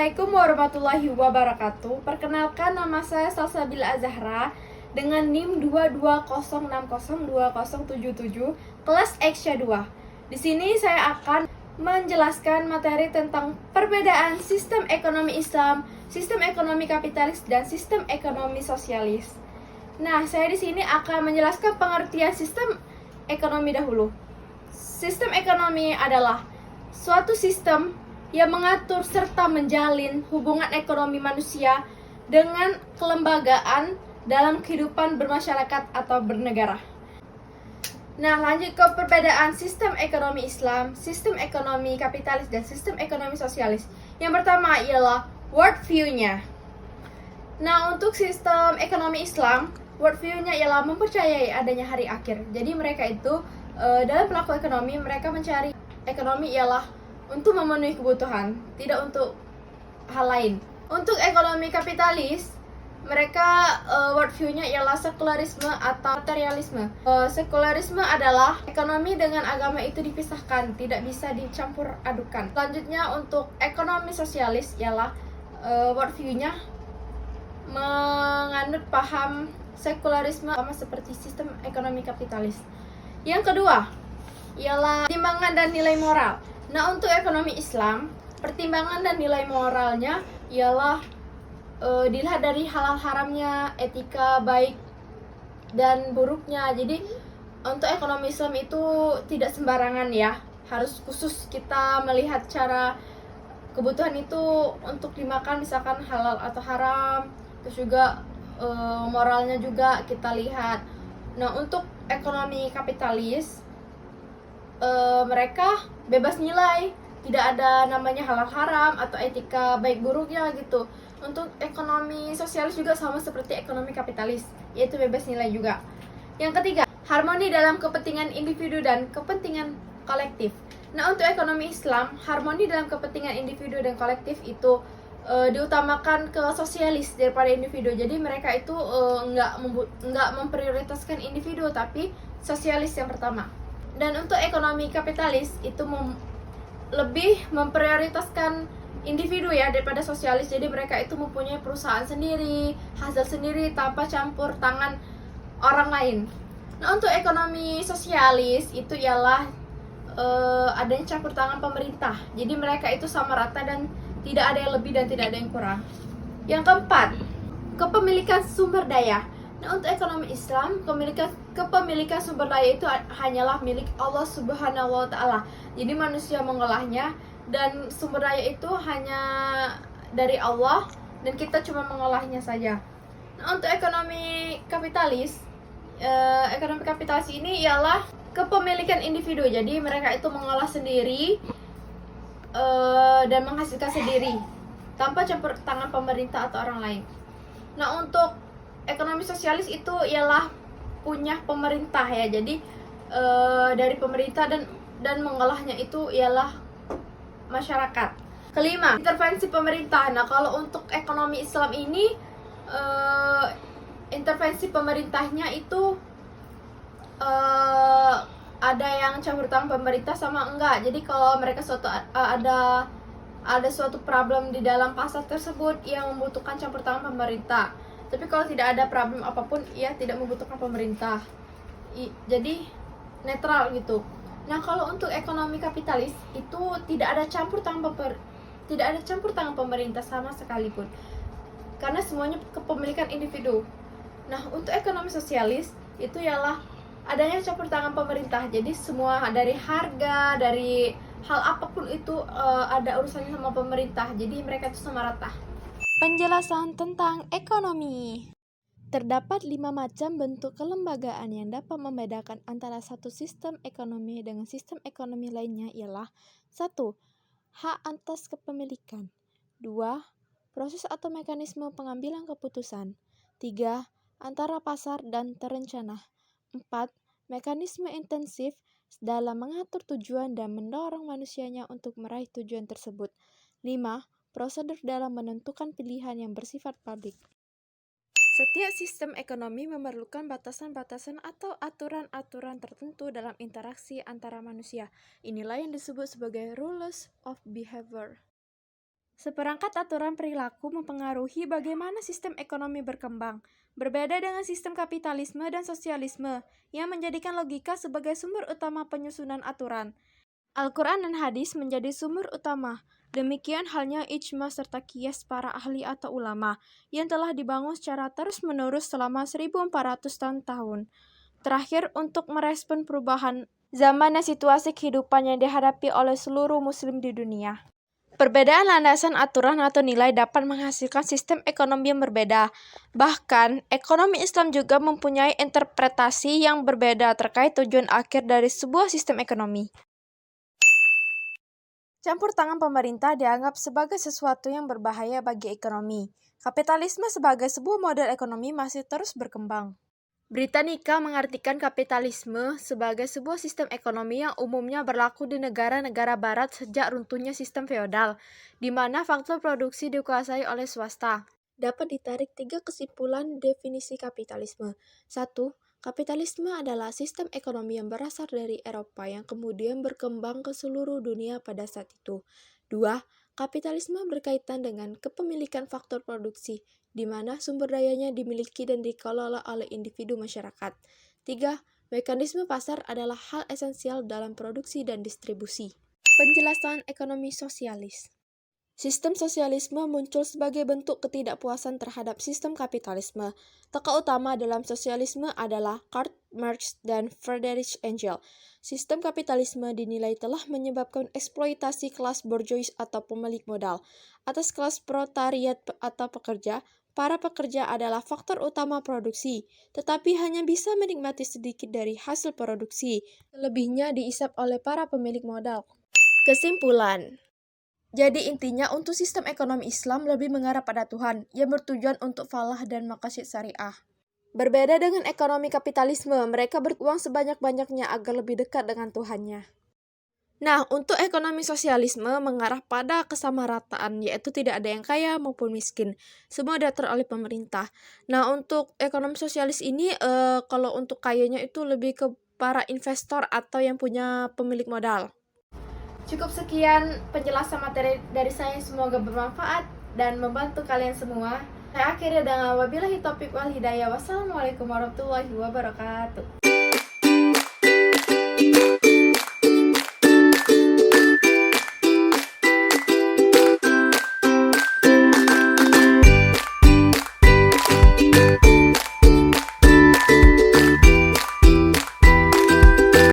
Assalamualaikum warahmatullahi wabarakatuh. Perkenalkan, nama saya Salsabila Azahra dengan NIM 2206020077 kelas Eksya 2. Di sini saya akan menjelaskan materi tentang perbedaan sistem ekonomi Islam, sistem ekonomi kapitalis, dan sistem ekonomi sosialis. Nah, saya di sini akan menjelaskan pengertian sistem ekonomi dahulu. Sistem ekonomi adalah suatu sistem yang mengatur serta menjalin hubungan ekonomi manusia dengan kelembagaan dalam kehidupan bermasyarakat atau bernegara. Nah, lanjut ke perbedaan sistem ekonomi Islam, sistem ekonomi kapitalis, dan sistem ekonomi sosialis. Yang pertama ialah worldview-nya. Nah, untuk sistem ekonomi Islam, worldview-nya ialah mempercayai adanya hari akhir. Jadi mereka itu dalam pelaku ekonomi, mereka mencari ekonomi ialah untuk memenuhi kebutuhan, tidak untuk hal lain. Untuk ekonomi kapitalis, mereka worldview-nya ialah sekularisme atau materialisme. Sekularisme adalah ekonomi dengan agama itu dipisahkan, tidak bisa dicampur adukan. Selanjutnya untuk ekonomi sosialis ialah worldview-nya menganut paham sekularisme sama seperti sistem ekonomi kapitalis. Yang kedua ialah pertimbangan dan nilai moral. Nah, untuk ekonomi Islam, pertimbangan dan nilai moralnya ialah dilihat dari halal haramnya, etika baik dan buruknya. Jadi untuk ekonomi Islam itu tidak sembarangan ya, harus khusus kita melihat cara kebutuhan itu untuk dimakan, misalkan halal atau haram. Terus juga moralnya juga kita lihat. Nah, untuk ekonomi kapitalis, mereka bebas nilai, tidak ada namanya halal haram atau etika baik buruknya gitu. Untuk ekonomi sosialis juga sama seperti ekonomi kapitalis, yaitu bebas nilai juga. Yang ketiga, harmoni dalam kepentingan individu dan kepentingan kolektif. Nah, untuk ekonomi Islam, harmoni dalam kepentingan individu dan kolektif itu diutamakan ke sosialis daripada individu. Jadi mereka itu nggak memprioritaskan individu, tapi sosialis yang pertama. Dan untuk ekonomi kapitalis itu lebih memprioritaskan individu ya daripada sosialis. Jadi mereka itu mempunyai perusahaan sendiri, hasil sendiri tanpa campur tangan orang lain. Nah, untuk ekonomi sosialis itu ialah adanya campur tangan pemerintah. Jadi mereka itu sama rata dan tidak ada yang lebih dan tidak ada yang kurang. Yang keempat, kepemilikan sumber daya. Nah, untuk ekonomi Islam, kepemilikan sumber daya itu hanyalah milik Allah Subhanahu wa Ta'ala. Jadi manusia mengolahnya, dan sumber daya itu hanya dari Allah dan kita cuma mengolahnya saja. Nah, untuk ekonomi kapitalis ini ialah kepemilikan individu. Jadi mereka itu mengolah sendiri dan menghasilkan sendiri tanpa campur tangan pemerintah atau orang lain. Nah, untuk ekonomi sosialis itu ialah punya pemerintah ya. Jadi dari pemerintah dan mengolahnya itu ialah masyarakat. Kelima, intervensi pemerintah. Nah, kalau untuk ekonomi Islam ini intervensi pemerintahnya itu ada yang campur tangan pemerintah sama enggak. Jadi kalau mereka ada suatu problem di dalam pasar tersebut yang membutuhkan campur tangan pemerintah. Tapi kalau tidak ada problem apapun, ia tidak membutuhkan pemerintah. Jadi netral gitu. Nah, kalau untuk ekonomi kapitalis itu tidak ada campur tangan pemerintah sama sekalipun, karena semuanya kepemilikan individu. Nah, untuk ekonomi sosialis itu ialah adanya campur tangan pemerintah. Jadi semua dari harga, dari hal apapun itu ada urusannya sama pemerintah. Jadi mereka itu sama rata. Penjelasan tentang ekonomi. Terdapat 5 macam bentuk kelembagaan yang dapat membedakan antara satu sistem ekonomi dengan sistem ekonomi lainnya ialah 1. Hak atas kepemilikan. 2. Proses atau mekanisme pengambilan keputusan. 3. Antara pasar dan terencana. 4. Mekanisme intensif dalam mengatur tujuan dan mendorong manusianya untuk meraih tujuan tersebut. 5. Prosedur dalam menentukan pilihan yang bersifat publik. Setiap sistem ekonomi memerlukan batasan-batasan atau aturan-aturan tertentu dalam interaksi antara manusia. Inilah yang disebut sebagai rules of behavior. Seperangkat aturan perilaku mempengaruhi bagaimana sistem ekonomi berkembang. Berbeda dengan sistem kapitalisme dan sosialisme yang menjadikan logika sebagai sumber utama penyusunan aturan. Al-Quran dan hadis menjadi sumber utama. Demikian halnya ijma serta qiyas para ahli atau ulama yang telah dibangun secara terus-menerus selama 1400 tahun. Terakhir, untuk merespon perubahan zaman dan situasi kehidupan yang dihadapi oleh seluruh muslim di dunia. Perbedaan landasan aturan atau nilai dapat menghasilkan sistem ekonomi yang berbeda. Bahkan, ekonomi Islam juga mempunyai interpretasi yang berbeda terkait tujuan akhir dari sebuah sistem ekonomi. Campur tangan pemerintah dianggap sebagai sesuatu yang berbahaya bagi ekonomi. Kapitalisme sebagai sebuah model ekonomi masih terus berkembang. Britannica mengartikan kapitalisme sebagai sebuah sistem ekonomi yang umumnya berlaku di negara-negara barat sejak runtuhnya sistem feodal, di mana faktor produksi dikuasai oleh swasta. Dapat ditarik 3 kesimpulan definisi kapitalisme. 1. Kapitalisme adalah sistem ekonomi yang berasal dari Eropa yang kemudian berkembang ke seluruh dunia pada saat itu. 2. Kapitalisme berkaitan dengan kepemilikan faktor produksi, di mana sumber dayanya dimiliki dan dikelola oleh individu masyarakat. 3. Mekanisme pasar adalah hal esensial dalam produksi dan distribusi. Penjelasan ekonomi sosialis. Sistem sosialisme muncul sebagai bentuk ketidakpuasan terhadap sistem kapitalisme. Tokoh utama dalam sosialisme adalah Karl Marx dan Friedrich Engels. Sistem kapitalisme dinilai telah menyebabkan eksploitasi kelas borjuis atau pemilik modal atas kelas proletariat atau pekerja. Para pekerja adalah faktor utama produksi, tetapi hanya bisa menikmati sedikit dari hasil produksi. Selebihnya diisap oleh para pemilik modal. Kesimpulan. Jadi intinya untuk sistem ekonomi Islam lebih mengarah pada Tuhan yang bertujuan untuk falah dan maqasid syariah. Berbeda dengan ekonomi kapitalisme, mereka beruang sebanyak-banyaknya agar lebih dekat dengan Tuhannya. Nah, untuk ekonomi sosialisme mengarah pada kesamarataan, yaitu tidak ada yang kaya maupun miskin. Semua diatur oleh pemerintah. Nah, untuk ekonomi sosialis ini, kalau untuk kayanya itu lebih ke para investor atau yang punya pemilik modal. Cukup sekian penjelasan materi dari saya, semoga bermanfaat dan membantu kalian semua. Saya akhirnya dengan wabillahi taufiq wal hidayah. Wassalamualaikum warahmatullahi wabarakatuh.